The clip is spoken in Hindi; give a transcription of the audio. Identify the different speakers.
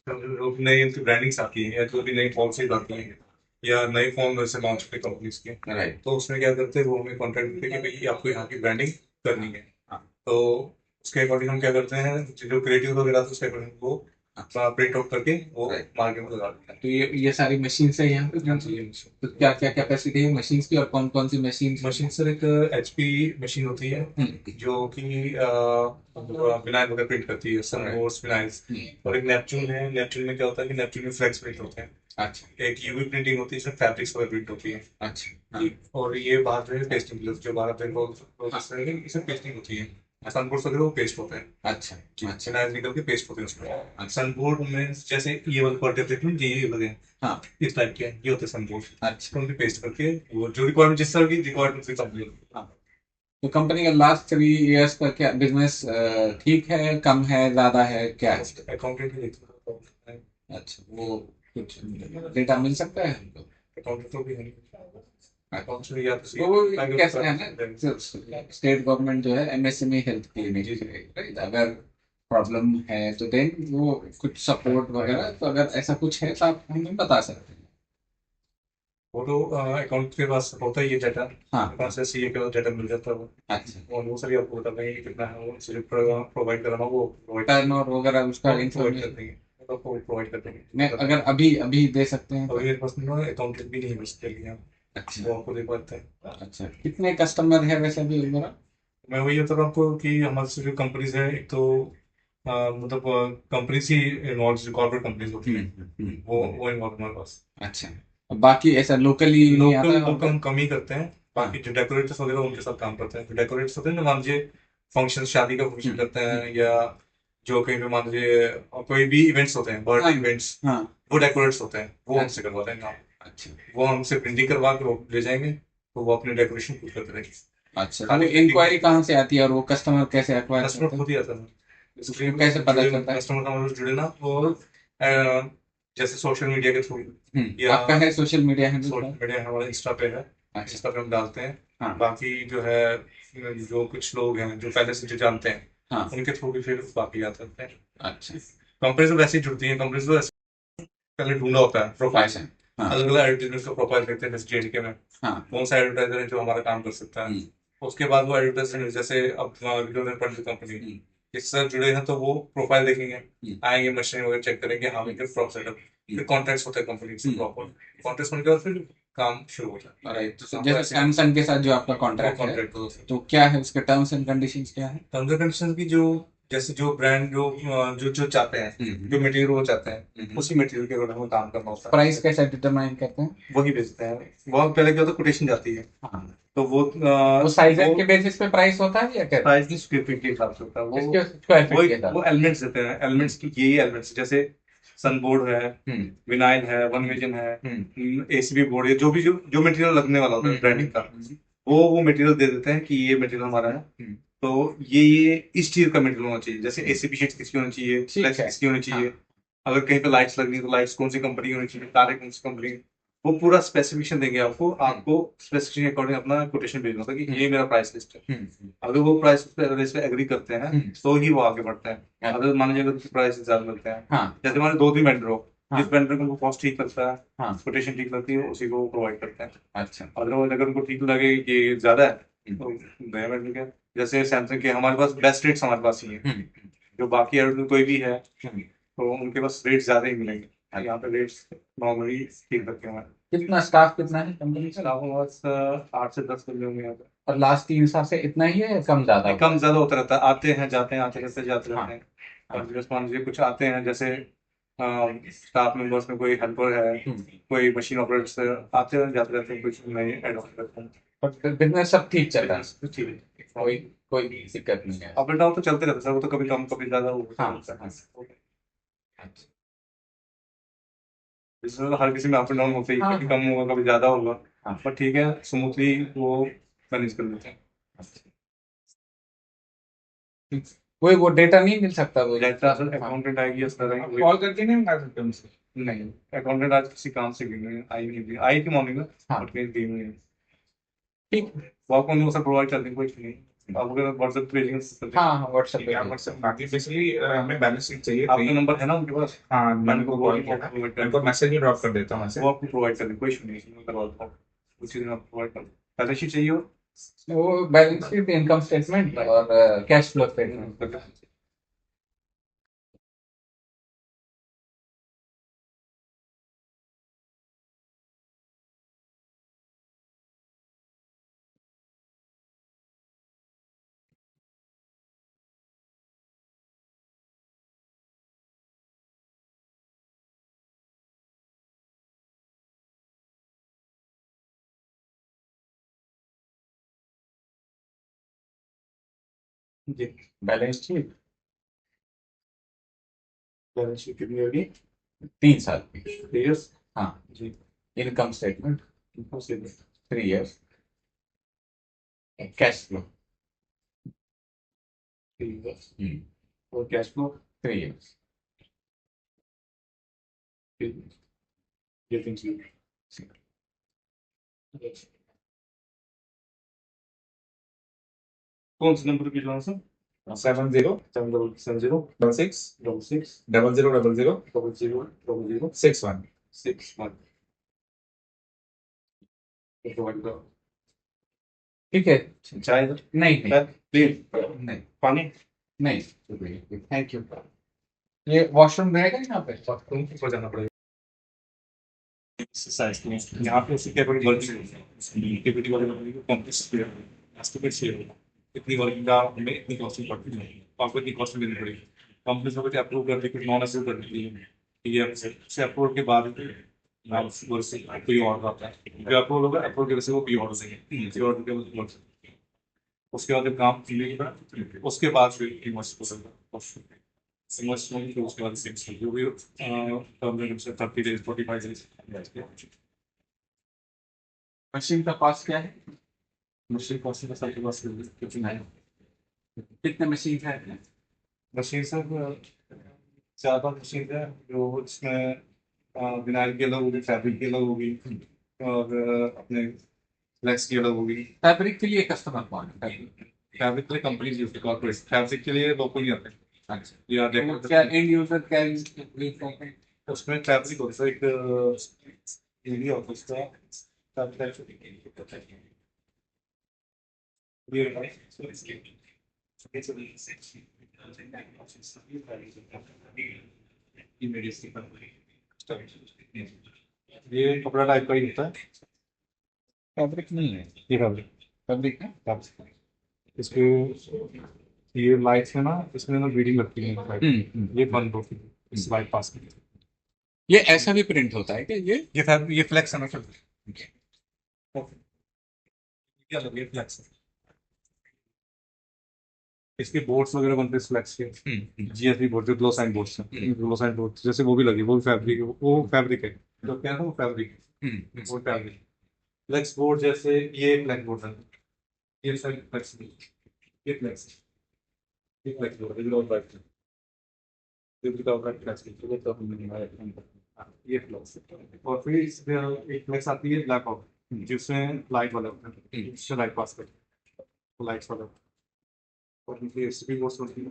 Speaker 1: जो भी नई ब्रांडिंग्स आती है या जो भी नई पॉलिसीज आती है या नए फॉर्म वैसे लॉन्च होते कंपनीज के,
Speaker 2: राइट।
Speaker 1: तो उसमें क्या करते हैं, वो हमें कॉन्टेक्ट करते हैं कि भाई आपको यहाँ की ब्रांडिंग करनी है। तो उसके अकॉर्डिंग हम क्या करते हैं, जो क्रिएटिव वगैरह था उसके अकॉर्डिंग वो प्रिंट आउट करके वो
Speaker 2: राइट।
Speaker 1: मार्केट में लगा देते हैं।
Speaker 2: तो ये सारी मशीन है यहाँ पे
Speaker 1: हाँ
Speaker 2: कौन सी?
Speaker 1: जी, ये मशीन।
Speaker 2: तो क्या क्या कैपेसिटी है मशीन की और कौन कौन सी मशीन?
Speaker 1: मशीन सर एक एचपी मशीन होती है जो कि विनाइल वगैरह प्रिंट करती है, सनबोर्ड्स विनाइल्स। और एक नेपच्यून है, नेपच्यून में क्या होता है कि नेपच्यून में फ्लेक्स प्रिंट होते हैं।
Speaker 2: अच्छा।
Speaker 1: एक यूवी प्रिंटिंग होती है जिसमें फैब्रिक्स वगैरह प्रिंट होती है।
Speaker 2: अच्छा।
Speaker 1: जी। और ये बाहर जो है पेस्टिंग, जो बाहर प्रोसेस है इसमें पेस्टिंग होती है। सनबोर्ड वगैरह वो पेस्ट होते हैं।
Speaker 2: अच्छा। अच्छा।
Speaker 1: विनाइल निकल के पेस्ट होते हैं उसमें। सनबोर्ड में जैसे ये वाले पर्दे देखते हैं, ये लगे हैं,
Speaker 2: हाँ।
Speaker 1: इस टाइप के हैं, ये होते हैं सनबोर्ड।
Speaker 2: अच्छा।
Speaker 1: तो उनकी पेस्ट करके वो जो रिक्वायरमेंट, जिस तरह की रिक्वायरमेंट से कंपनी।
Speaker 2: हाँ। तो कंपनी का लास्ट 3 इयर्स का क्या बिजनेस ठीक है, कम है, ज्यादा है, क्या है?
Speaker 1: अकाउंटेंट ही देखते हैं।
Speaker 2: अच्छा, वो कुछ डेटा मिल सकता है हमको?
Speaker 1: अकाउंटेंट तो भी है।
Speaker 2: अच्छा।
Speaker 1: अकाउंट्स में या तो
Speaker 2: तो वो
Speaker 1: बैंक
Speaker 2: कैसे है
Speaker 1: बैंक।
Speaker 2: ना, स्टेट गवर्नमेंट जो है एमएसएमई हेल्थ क्लिनिक, राइट, अगर प्रॉब्लम है तो देन वो कुछ सपोर्ट वगैरह, तो अगर ऐसा कुछ है तो आप हमें बता सकते हैं।
Speaker 1: वो तो अकाउंट के पास होता ही है डाटा।
Speaker 2: हाँ।
Speaker 1: के पास से सीए का डाटा मिल जाता है वो।
Speaker 2: अच्छा।
Speaker 1: और वो सभी आपको बता देंगे कि कितना है, वो सिर्फ प्रोवाइड कराना, वो
Speaker 2: टर्न और वगैरह उसका
Speaker 1: प्रोवाइड कर
Speaker 2: इंफॉर्मेशन
Speaker 1: देंगे। वो आपको प्रोवाइड कर
Speaker 2: में
Speaker 1: देंगे।
Speaker 2: अगर अभी अभी दे सकते हैं
Speaker 1: अभी
Speaker 2: तो?
Speaker 1: मेरे पास ना अकाउंटेंट भी नहीं है उसके लिए।
Speaker 2: अच्छा।
Speaker 1: वो आपको दे पाते हैं।
Speaker 2: अच्छा, कितने कस्टमर है वैसे भी मेरा?
Speaker 1: मैं वही बता रहा हूँ आपको कि हमारे से जो कंपनीज है, एक तो मतलब कंपनीज ही इन्वॉल्व, जो कॉर्पोरेट कंपनीज होती हैं वो इन्वॉल्व हमारे पास।
Speaker 2: अच्छा। और बाकी ऐसा लोकली नहीं आता
Speaker 1: लोकल
Speaker 2: है वहाँ
Speaker 1: लोकल
Speaker 2: पे?
Speaker 1: हम कम ही करते हैं।
Speaker 2: हाँ।
Speaker 1: बाकी जो डेकोरेटर्स वगैरह उनके साथ काम करते हैं, जो डेकोरेटर्स होते हैं ना, मान लीजिए फंक्शन, शादी का फंक्शन करते हैं, या जो कहीं पे मान लीजिए कोई भी इवेंट्स होते हैं, बर्थडे
Speaker 2: हाँ।
Speaker 1: इवेंट्स,
Speaker 2: हाँ।
Speaker 1: वो डेकोरेट्स होते हैं, वो हमसे
Speaker 2: अच्छा।
Speaker 1: करवाते हैं काम।
Speaker 2: अच्छा।
Speaker 1: वो हमसे प्रिंटिंग करवा के वो ले जाएंगे, तो वो अपनी डेकोरेशन खुद करते रहेंगे।
Speaker 2: अच्छा, तो वो
Speaker 1: खाली प्रिंटिंग,
Speaker 2: इंक्वायरी कहाँ से आती है और वो कस्टमर कैसे एक्वायर
Speaker 1: कस्टमर
Speaker 2: करते हैं?
Speaker 1: खुद ही आता है। इसलिए
Speaker 2: उसको कैसे पता
Speaker 1: जुड़े,
Speaker 2: चलता है?
Speaker 1: कस्टमर का मतलब जुड़े ना वो जैसे सोशल मीडिया के थ्रू, या
Speaker 2: आपका है सोशल मीडिया हैंडल
Speaker 1: सोशल
Speaker 2: पर?
Speaker 1: मीडिया हमारे इंस्टा पे है।
Speaker 2: अच्छा।
Speaker 1: इंस्टा पे हम डालते हैं।
Speaker 2: हाँ।
Speaker 1: बाकी जो है, जो कुछ लोग हैं जो पहले से जो जानते हैं,
Speaker 2: हाँ।
Speaker 1: उनके थ्रू भी फिर बाकी आते हैं।
Speaker 2: अच्छा।
Speaker 1: कंपनी तो वैसे ही जुड़ती है, कंपनी तो ऐसे पहले ढूंढा होता है प्रोफाइल।
Speaker 2: अच्छा। हाँ।
Speaker 1: अलग अलग एडवर्टाइजमेंट का प्रोफाइल देखते हैं, जैसे जेडके में
Speaker 2: हाँ।
Speaker 1: कौन सा एडवर्टाइजर है जो हमारा काम कर सकता है। उसके बाद वो एडवर्टाइजर, जैसे अब कंपनी इसके साथ जुड़े हैं, तो वो प्रोफाइल देखेंगे, आएंगे, मशीन वगैरह चेक करेंगे, हाँ भाई प्रॉपर सेटअप। फिर कॉन्ट्रैक्ट होता है कंपनी से प्रॉपर। कॉन्ट्रैक्ट होने के बाद फिर काम शुरू होता है।
Speaker 2: राइट, तो
Speaker 1: काम तो
Speaker 2: जैसे
Speaker 1: ऐसे
Speaker 2: सैमसंग के साथ जो आपका
Speaker 1: वो
Speaker 2: कॉन्ट्रैक्ट है,
Speaker 1: कॉन्ट्रैक्ट होता है।
Speaker 2: तो क्या है उसके टर्म्स एंड कंडीशंस क्या है?
Speaker 1: टर्म्स एंड कंडीशन की, जो जैसे जो ब्रांड जो जो जो चाहते हैं, जो मटेरियल वो चाहते हैं, उसी मटेरियल के अकॉर्डिंग हमें काम करना होता है।
Speaker 2: प्राइस कैसे डिटरमाइन करते हैं?
Speaker 1: वही बेचते हैं। वो पहले क्या होता है, कोटेशन जाती है।
Speaker 2: हाँ।
Speaker 1: तो
Speaker 2: वो साइज
Speaker 1: वो
Speaker 2: के बेसिस पे प्राइस होता है या क्या?
Speaker 1: प्राइस की स्क्वायर फीट के हिसाब से होता है वो।
Speaker 2: इसके स्क्वायर फीट
Speaker 1: वही
Speaker 2: के साथ?
Speaker 1: वो एलिमेंट्स देते हैं, एलिमेंट्स की यही एलिमेंट्स, जैसे सनबोर्ड है, विनाइल है, वन विजन है, एसीबी बोर्ड है, जो भी जो मटेरियल लगने वाला होता है ब्रांडिंग का, वो मटेरियल दे देते हैं कि ये मटेरियल हमारा है। तो ये इस चीज का मटेरियल होना चाहिए, जैसे एसीबी शीट किसकी होनी चाहिए,
Speaker 2: ठीक
Speaker 1: फ्लेक्स
Speaker 2: है।
Speaker 1: किसकी होनी चाहिए।
Speaker 2: हाँ।
Speaker 1: अगर कहीं पे लाइट्स लगनी है तो लाइट्स कौन सी कंपनी की होनी चाहिए, तारे कौन सी कंपनी। वो पूरा स्पेसिफिकेशन देंगे आपको, आपको स्पेसिफिकेशन के अकॉर्डिंग अपना कोटेशन भेजना होता है कि ये मेरा प्राइस लिस्ट है। अगर वो प्राइस पे एग्री करते हैं तो ही वो आगे बढ़ते हैं। अगर मान लीजिए अगर प्राइस ज्यादा मिलते हैं,
Speaker 2: हाँ।
Speaker 1: जैसे हमारे दो तीन वेंडर हो,
Speaker 2: हाँ।
Speaker 1: जिस वेंडर को कॉस्ट ठीक लगता है,
Speaker 2: हाँ।
Speaker 1: कोटेशन ठीक लगती है, उसी को प्रोवाइड करते हैं।
Speaker 2: अच्छा।
Speaker 1: अदरवाइज अगर उनको ठीक लगे कि ज्यादा है तो नया वेंडर क्या, जैसे सैमसंग के हमारे पास बेस्ट रेट्स हमारे पास ही है। जो बाकी एयरटेल कोई भी है तो उनके पास रेट ज्यादा ही मिलेंगे, यहाँ पे रेट्स नॉर्मली ठीक रखे हुए हैं।
Speaker 2: कितना स्टाफ कितना है कंपनी का?
Speaker 1: हमारे पास 8 से 10 बंदे होंगे यहाँ पे।
Speaker 2: और लास्ट 3 साल से इतना ही है या कम ज्यादा
Speaker 1: नहीं,
Speaker 2: हुआ
Speaker 1: कम ज्यादा होता रहता है, आते हैं जाते हैं, आते रहते हैं जाते
Speaker 2: है? हाँ।
Speaker 1: रहते हैं।
Speaker 2: हाँ।
Speaker 1: और जैसे मान लीजिए कुछ आते हैं, जैसे स्टाफ मेंबर्स में कोई हेल्पर है, कोई मशीन ऑपरेटर, आते हैं जाते रहते हैं, कुछ नए एड ऑन करते हैं।
Speaker 2: और बिजनेस सब ठीक चल रहा है?
Speaker 1: ठीक है।
Speaker 2: कोई कोई दिक्कत नहीं है?
Speaker 1: अप एंड डाउन तो चलते रहते हैं सर, वो तो कभी कम कभी ज्यादा होता
Speaker 2: हाँ।
Speaker 1: रहता
Speaker 2: हाँ।
Speaker 1: है।
Speaker 2: अच्छा।
Speaker 1: बिजनेस तो हर किसी में अप एंड डाउन होते ही,
Speaker 2: हाँ।
Speaker 1: कभी कम होगा कभी ज्यादा होगा।
Speaker 2: हाँ।
Speaker 1: पर ठीक है, स्मूथली वो मैनेज कर लेते हैं।
Speaker 2: अच्छा। कोई वो डेटा नहीं मिल सकता वो?
Speaker 1: डायरेक्टर सर अकाउंटेंट आएगी या सर आएंगे,
Speaker 2: कॉल करके नहीं मंगा सकते उनसे?
Speaker 1: नहीं। अकाउंटेंट आज किसी काम से गई हुई है, आई नहीं थी, आई थी मॉर्निंग में,
Speaker 2: हाँ।
Speaker 1: बट कहीं गई हुई है।
Speaker 2: ठीक।
Speaker 1: वर्क ऑन वो सब प्रोवाइड कर देंगे, कोई नहीं। आप अगर व्हाट्सएप भेजेंगे तो कर देंगे।
Speaker 2: हाँ हाँ व्हाट्सएप
Speaker 3: ठीक है, आप
Speaker 2: पे
Speaker 3: व्हाट्सएप बाकी बेसिकली हमें बैलेंस शीट चाहिए
Speaker 1: आपका नंबर है ना उनके पास?
Speaker 3: हाँ मैंने
Speaker 1: मैंने
Speaker 3: को
Speaker 1: को
Speaker 3: कॉल
Speaker 1: वो
Speaker 3: किया था,
Speaker 1: provide कर
Speaker 3: मैं उनको मैसेज भी ड्रॉप कर देता हूँ ऐसे।
Speaker 1: वो आपको प्रोवाइड कर दें, कोई इशू नहीं है, मैं करवा देता हूँ। उसी दिन आप प्रोवाइड कर दें। बैलेंस शीट चाहिए हो?
Speaker 2: वो बैलेंस शीट, इनकम स्टेटमेंट और कैश फ्लो स्टेटमेंट।
Speaker 1: जी।
Speaker 2: बैलेंस शीट
Speaker 1: बैलेंस शीट कितनी होगी?
Speaker 2: 3 साल की।
Speaker 1: 3 इयर्स?
Speaker 2: हाँ
Speaker 1: जी।
Speaker 2: Income statement
Speaker 1: income statement
Speaker 2: 3 years, cash flow
Speaker 1: 3 years और कैश फ्लो
Speaker 2: 3 इयर्स।
Speaker 1: ये थिंग्स कौन से नंबर पे भिजवाना सर?
Speaker 3: 70
Speaker 1: 70
Speaker 3: 66
Speaker 1: 66
Speaker 3: 0000
Speaker 1: 0000
Speaker 3: 61।
Speaker 1: 61 प्रोवाइड करो।
Speaker 2: ठीक है।
Speaker 1: चाय
Speaker 2: नहीं नहीं
Speaker 1: प्लेन
Speaker 2: नहीं
Speaker 1: पानी
Speaker 2: नहीं, थैंक यू। ये वॉशरूम रहेगा यहाँ पे?
Speaker 1: बाथरूम ऊपर जाना पड़ेगा। एक्सरसाइज के लिए यहाँ पे उसकी कैपेबिलिटी वर्किंग कैपेबिलिटी वाले बंदे को कॉम्प्लेक्स एस्टिमेट चाहिए होगा इतनी वर्किंग का हमें इतनी कॉस्टिंग पड़ती है तो आपको इतनी कॉस्टिंग देनी पड़ेगी। कंपनी को अप्रूव करने के नॉन अप्रूव करने के लिए ठीक है उससे अप्रूवल के बाद कोई ऑर्डर आता है जो अप्रूवल होगा अप्रूवल के वजह से वो कोई ऑर्डर देंगे ऑर्डर के बाद उसके बाद जब काम मिलेगा उसके बाद फिर इन्वेस्ट हो सकता है इन्वेस्ट होगी फिर उसके बाद सेल्स होगी वो भी टर्म रेट से 30 days 45 days।
Speaker 2: मशीन का कॉस्ट क्या है?
Speaker 1: मशीन कॉस्ट का सबके पास कितना है?
Speaker 2: कितने मशीन है?
Speaker 1: मशीन सर 4-5 मशीन है जो इसमें विनाइल की अलग होगी फैब्रिक की अलग होगी और अपने फ्लेक्स की अलग होगी।
Speaker 2: फैब्रिक के लिए कस्टमर कौन है?
Speaker 1: फैब्रिक के लिए कंपनीज यूज कॉर्पोरेट फैब्रिक के लिए लोकल नहीं आते।
Speaker 2: अच्छा,
Speaker 1: या
Speaker 2: तो क्या एंड यूजर क्या यूज करते हैं?
Speaker 1: उसमें फैब्रिक होता है एक एरिया होता है उसका ये कपड़ा टाइप का ही होता है।
Speaker 2: फैब्रिक नहीं है,
Speaker 1: ये फैब्रिक
Speaker 2: फैब्रिक है।
Speaker 1: इसके ये लाइट्स है ना इसमें ना बीडिंग लगती है ये बंद होती है इस लाइट पास की।
Speaker 2: ये ऐसा भी प्रिंट होता है क्या
Speaker 1: ये फ्लेक्स है ना सर क्या लगे ये फ्लेक्स है। इसके बोर्ड्स वगैरह बनते हैं फ्लेक्स के जीएसबी बोर्ड जो ग्लो साइन बोर्ड्स हैं ग्लो साइन बोर्ड जैसे वो भी लगी वो भी फैब्रिक है वो फैब्रिक है जो क्या है ना वो फैब्रिक है वो फैब्रिक फ्लेक्स बोर्ड जैसे ये फ्लेक्स बोर्ड है ये साइड फ्लेक्स ये फ्लेक्स ये फ्लेक्स बोर्ड है विदाउट बैक ये विदाउट बैक फ्लेक्स ये तो हमने बनाया ये फ्लेक्स और फिर इसमें एक फ्लेक्स आती है ब्लैक आउट जिसमें लाइट वाला होता है जिससे लाइट पास करता है लाइट्स वाला और इनके एसपी बोर्ड्स होती है